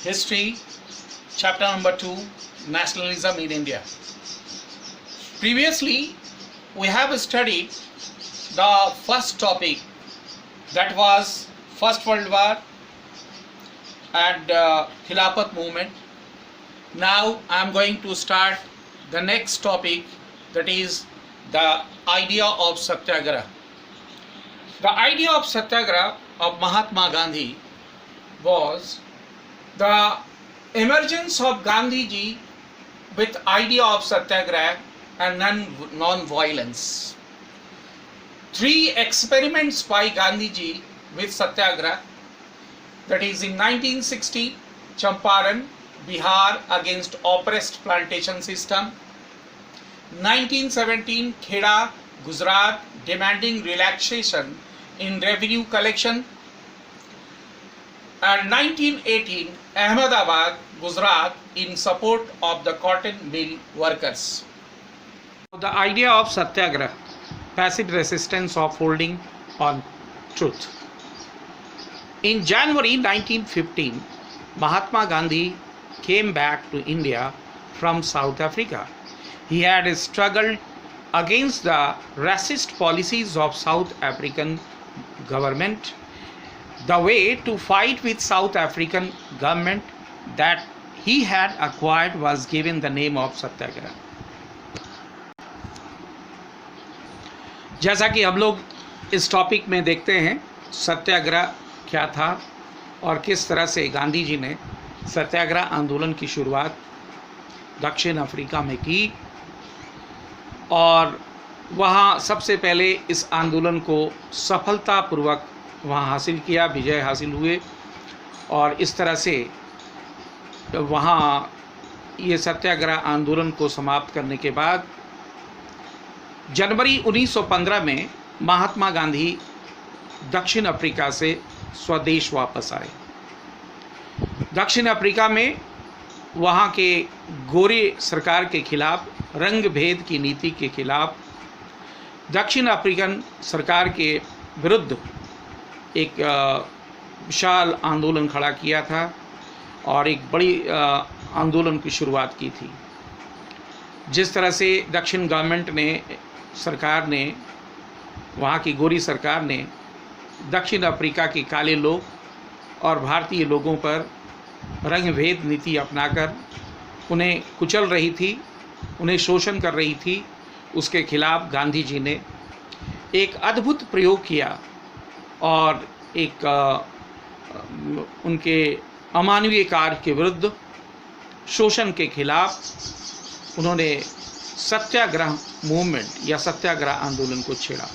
History, chapter number 2, Nationalism in India. Previously, we have studied the first topic, that was First World War and Khilafat movement. Now I am going to start the next topic, that is the idea of Satyagraha. The idea of Satyagraha of Mahatma Gandhi was the emergence of Gandhiji with idea of Satyagraha and non-violence. 3 experiments by Gandhiji with Satyagraha, that is in 1960, Champaran, Bihar against oppressed plantation system. 1917, Kheda, Gujarat, demanding relaxation in revenue collection. And 1918, Ahmedabad, Gujarat, in support of the cotton mill workers. The idea of Satyagraha, passive resistance of holding on truth. In January 1915, Mahatma Gandhi came back to India from South Africa. He had struggled against the racist policies of South African government. The way to fight with South African government that he had acquired was given the name of Satyagraha. जैसा कि हम लोग इस topic में देखते हैं, सत्याग्रह क्या था और किस तरह से गांधी जी ने सत्याग्रह आंदोलन की शुरुआत दक्षिण अफ्रीका में की और वहाँ सबसे पहले इस आंदोलन को सफलतापूर्वक वहाँ हासिल किया, विजय हासिल हुए और इस तरह से वहाँ ये सत्याग्रह आंदोलन को समाप्त करने के बाद जनवरी 1915 में महात्मा गांधी दक्षिण अफ्रीका से स्वदेश वापस आए। दक्षिण अफ्रीका में वहाँ के गोरे सरकार के खिलाफ, रंग भेद की नीति के खिलाफ, दक्षिण अफ्रीकन सरकार के विरुद्ध एक विशाल आंदोलन खड़ा किया था और एक बड़ी आंदोलन की शुरुआत की थी। जिस तरह से दक्षिण गवर्नमेंट ने, सरकार ने, वहाँ की गोरी सरकार ने दक्षिण अफ्रीका के काले लोग और भारतीय लोगों पर रंग भेद नीति अपनाकर उन्हें कुचल रही थी, उन्हें शोषण कर रही थी, उसके खिलाफ गांधी जी ने एक अद्भुत प्रयोग किया और एक उनके अमानवीय कार्य के विरुद्ध, शोषण के खिलाफ उन्होंने सत्याग्रह मूवमेंट या सत्याग्रह आंदोलन को छेड़ा।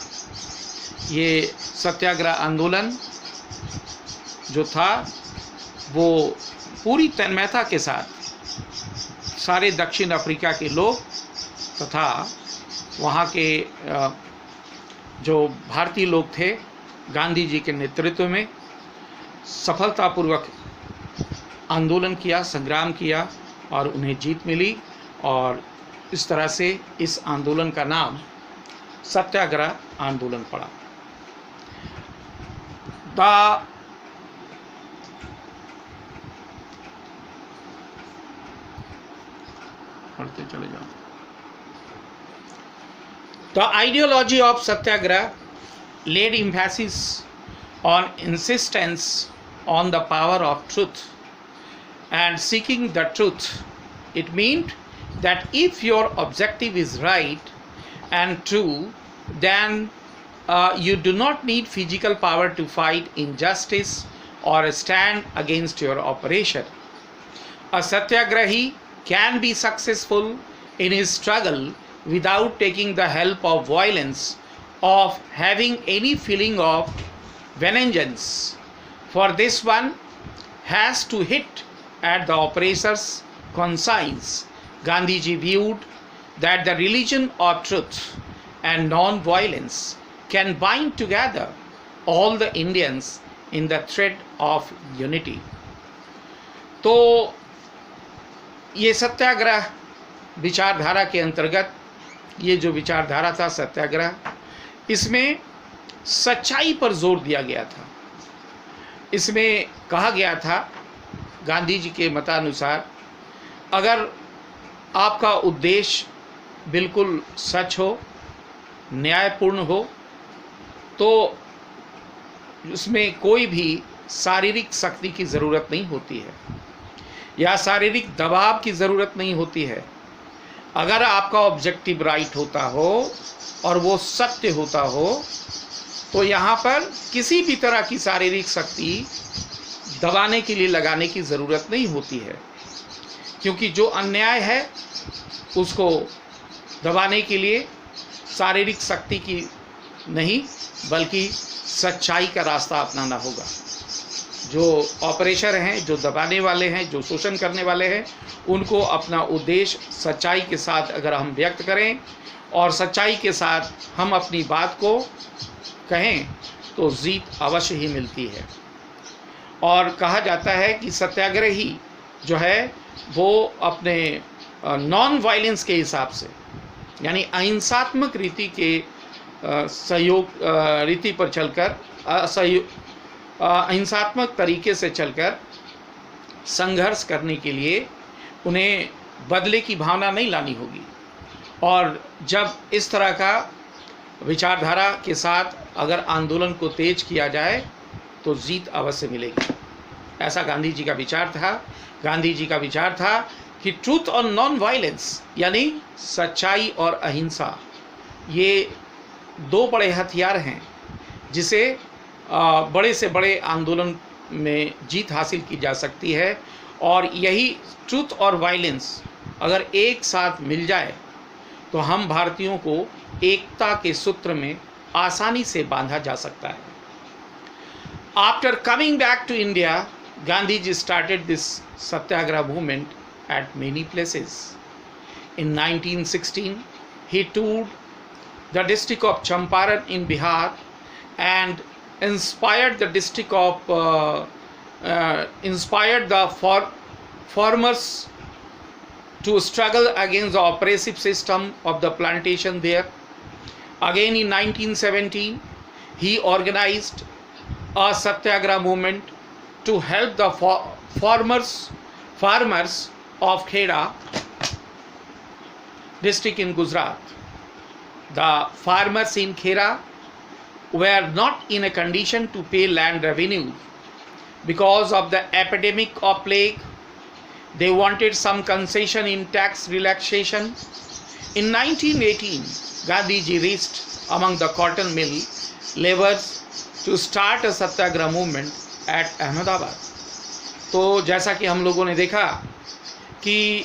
ये सत्याग्रह आंदोलन जो था वो पूरी तन्मयता के साथ सारे दक्षिण अफ्रीका के लोग तथा वहाँ के जो भारतीय लोग थे, गांधी जी के नेतृत्व में सफलतापूर्वक आंदोलन किया, संग्राम किया और उन्हें जीत मिली और इस तरह से इस आंदोलन का नाम सत्याग्रह आंदोलन पड़ा। The ideology of Satyagraha laid emphasis on insistence on the power of truth and seeking the truth. It meant that if your objective is right and true, then you do not need physical power to fight injustice or stand against your oppression. A satyagrahi can be successful in his struggle without taking the help of violence, of having any feeling of vengeance. For this one has to hit at the oppressor's conscience. Gandhiji viewed that the religion of truth and non-violence can bind together all the Indians in the thread of unity. तो ये सत्याग्रह विचारधारा के अंतर्गत ये जो विचारधारा था सत्याग्रह, इसमें सच्चाई पर जोर दिया गया था। इसमें कहा गया था गांधी जी के मतानुसार, अगर आपका उद्देश्य बिल्कुल सच हो, न्यायपूर्ण हो, तो उसमें कोई भी शारीरिक शक्ति की ज़रूरत नहीं होती है या शारीरिक दबाव की ज़रूरत नहीं होती है। अगर आपका ऑब्जेक्टिव राइट होता हो और वो सत्य होता हो, तो यहाँ पर किसी भी तरह की शारीरिक शक्ति दबाने के लिए लगाने की ज़रूरत नहीं होती है, क्योंकि जो अन्याय है उसको दबाने के लिए शारीरिक शक्ति की नहीं बल्कि सच्चाई का रास्ता अपनाना होगा। जो ऑपरेशर हैं, जो दबाने वाले हैं, जो शोषण करने वाले हैं, उनको अपना उद्देश्य सच्चाई के साथ अगर हम व्यक्त करें और सच्चाई के साथ हम अपनी बात को कहें तो जीत अवश्य ही मिलती है। और कहा जाता है कि सत्याग्रही जो है वो अपने नॉन वायलेंस के हिसाब से, यानी अहिंसात्मक रीति के सहयोग रीति पर चलकर, अहिंसात्मक तरीके से चलकर संघर्ष करने के लिए उन्हें बदले की भावना नहीं लानी होगी। और जब इस तरह का विचारधारा के साथ अगर आंदोलन को तेज किया जाए तो जीत अवश्य मिलेगी। ऐसा गांधी जी का विचार था। गांधी जी का विचार था कि ट्रूथ और नॉन वायलेंस, यानी सच्चाई और अहिंसा, ये दो बड़े हथियार हैं जिसे बड़े से बड़े आंदोलन में जीत हासिल की जा सकती है। और यही ट्रूथ और वायलेंस अगर एक साथ मिल जाए तो हम भारतीयों को एकता के सूत्र में आसानी से बांधा जा सकता है। After coming back to India, Gandhi ji started this satyagraha movement at many places. In 1916, he toured the district of Champaran in Bihar and inspired the district of inspired the farmers to struggle against the oppressive system of the plantation there. Again in 1917, he organized a satyagraha movement to help the farmers of Kheda district in Gujarat. The farmers in Khera were not in a condition to pay land revenue because of the epidemic of plague. They wanted some concession in tax relaxation. In 1918, Gandhi ji reached among the cotton mill laborers to start a satyagraha movement at Ahmedabad. तो जैसा कि हम लोगों ने देखा कि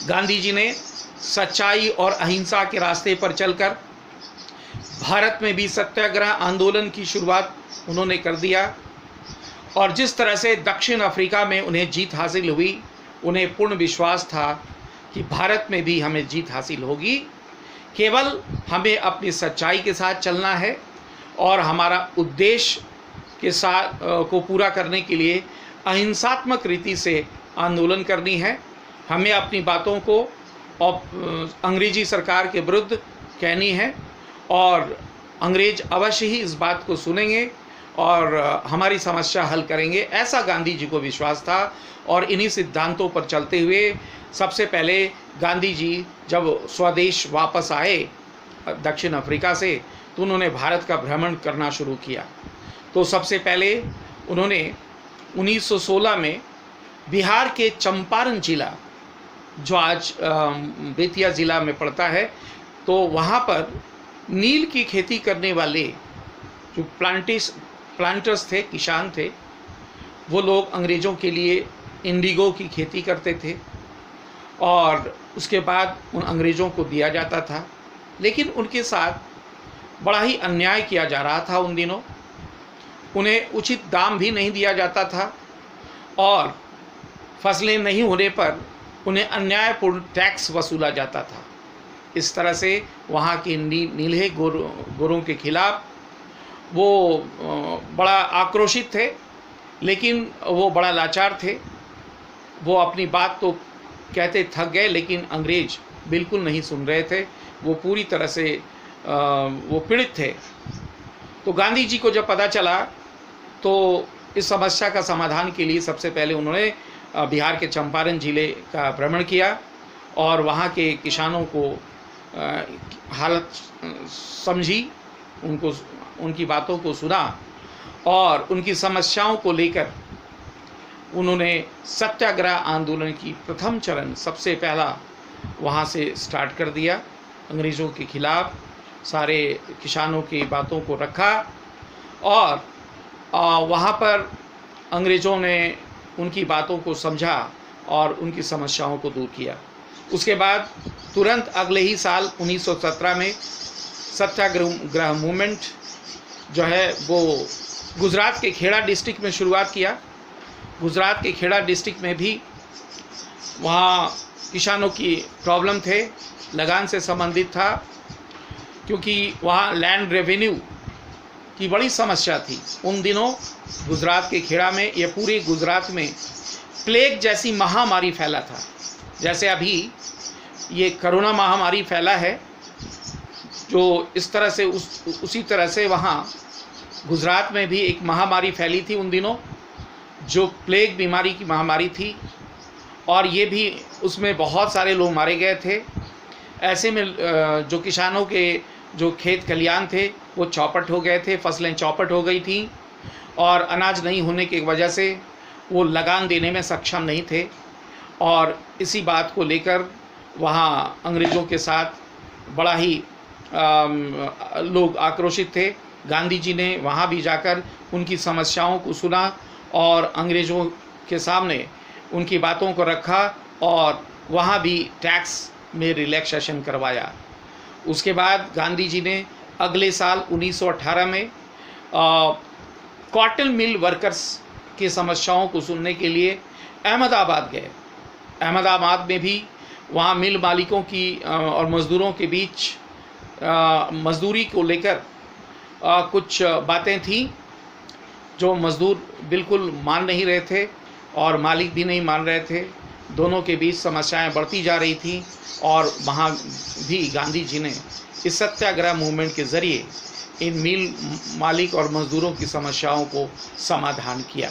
गांधी जी ने सच्चाई और अहिंसा के रास्ते पर चलकर भारत में भी सत्याग्रह आंदोलन की शुरुआत उन्होंने कर दिया। और जिस तरह से दक्षिण अफ्रीका में उन्हें जीत हासिल हुई, उन्हें पूर्ण विश्वास था कि भारत में भी हमें जीत हासिल होगी। केवल हमें अपनी सच्चाई के साथ चलना है और हमारा उद्देश्य के साथ को पूरा करने के लिए अहिंसात्मक रीति से आंदोलन करनी है। हमें अपनी बातों को अंग्रेजी सरकार के विरुद्ध कहनी है और अंग्रेज अवश्य ही इस बात को सुनेंगे और हमारी समस्या हल करेंगे, ऐसा गांधी जी को विश्वास था। और इन्हीं सिद्धांतों पर चलते हुए सबसे पहले गांधी जी जब स्वदेश वापस आए दक्षिण अफ्रीका से, तो उन्होंने भारत का भ्रमण करना शुरू किया। तो सबसे पहले उन्होंने 1916 में बिहार के चंपारण जिला, जो आज बेतिया ज़िला में पड़ता है, तो वहाँ पर नील की खेती करने वाले जो प्लांटर्स थे, किसान थे, वो लोग अंग्रेज़ों के लिए इंडिगो की खेती करते थे और उसके बाद उन अंग्रेज़ों को दिया जाता था। लेकिन उनके साथ बड़ा ही अन्याय किया जा रहा था उन दिनों। उन्हें उचित दाम भी नहीं दिया जाता था और फसलें नहीं होने पर उन्हें अन्यायपूर्ण टैक्स वसूला जाता था। इस तरह से वहाँ के नील्हे गोरों के खिलाफ वो बड़ा आक्रोशित थे, लेकिन वो बड़ा लाचार थे। वो अपनी बात तो कहते थक गए, लेकिन अंग्रेज बिल्कुल नहीं सुन रहे थे। वो पूरी तरह से वो पीड़ित थे। तो गांधी जी को जब पता चला तो इस समस्या का समाधान के लिए सबसे पहले उन्होंने बिहार के चंपारण जिले का भ्रमण किया और वहाँ के किसानों को हालत समझी, उनकी बातों को सुना और उनकी समस्याओं को लेकर उन्होंने सत्याग्रह आंदोलन की प्रथम चरण सबसे पहला वहाँ से स्टार्ट कर दिया। अंग्रेज़ों के खिलाफ सारे किसानों की बातों को रखा और वहाँ पर अंग्रेज़ों ने उनकी बातों को समझा और उनकी समस्याओं को दूर किया। उसके बाद तुरंत अगले ही साल 1917 में सत्याग्रह मूवमेंट जो है वो गुजरात के खेड़ा डिस्ट्रिक्ट में शुरुआत किया। गुजरात के खेड़ा डिस्ट्रिक्ट में भी वहाँ किसानों की प्रॉब्लम थे, लगान से संबंधित था, क्योंकि वहाँ लैंड रेवेन्यू की बड़ी समस्या थी। उन दिनों गुजरात के खेड़ा में, ये पूरे गुजरात में प्लेग जैसी महामारी फैला था। जैसे अभी ये कोरोना महामारी फैला है, जो इस तरह से उसी तरह से वहाँ गुजरात में भी एक महामारी फैली थी उन दिनों, जो प्लेग बीमारी की महामारी थी और ये भी उसमें बहुत सारे लोग मारे गए थे। ऐसे में जो किसानों के जो खेत खलियान थे वो चौपट हो गए थे, फसलें चौपट हो गई थी और अनाज नहीं होने की वजह से वो लगान देने में सक्षम नहीं थे। और इसी बात को लेकर वहाँ अंग्रेज़ों के साथ बड़ा ही लोग आक्रोशित थे। गांधी जी ने वहाँ भी जाकर उनकी समस्याओं को सुना और अंग्रेज़ों के सामने उनकी बातों को रखा और वहाँ भी टैक्स में रिलैक्सेशन करवाया। उसके बाद गांधी जी ने अगले साल 1918 में कॉटन मिल वर्कर्स की समस्याओं को सुनने के लिए अहमदाबाद गए। अहमदाबाद में भी वहाँ मिल मालिकों की और मज़दूरों के बीच मज़दूरी को लेकर कुछ बातें थीं जो मज़दूर बिल्कुल मान नहीं रहे थे और मालिक भी नहीं मान रहे थे। दोनों के बीच समस्याएं बढ़ती जा रही थी और वहाँ भी गांधी जी ने इस सत्याग्रह मूवमेंट के ज़रिए इन मिल मालिक और मज़दूरों की समस्याओं को समाधान किया।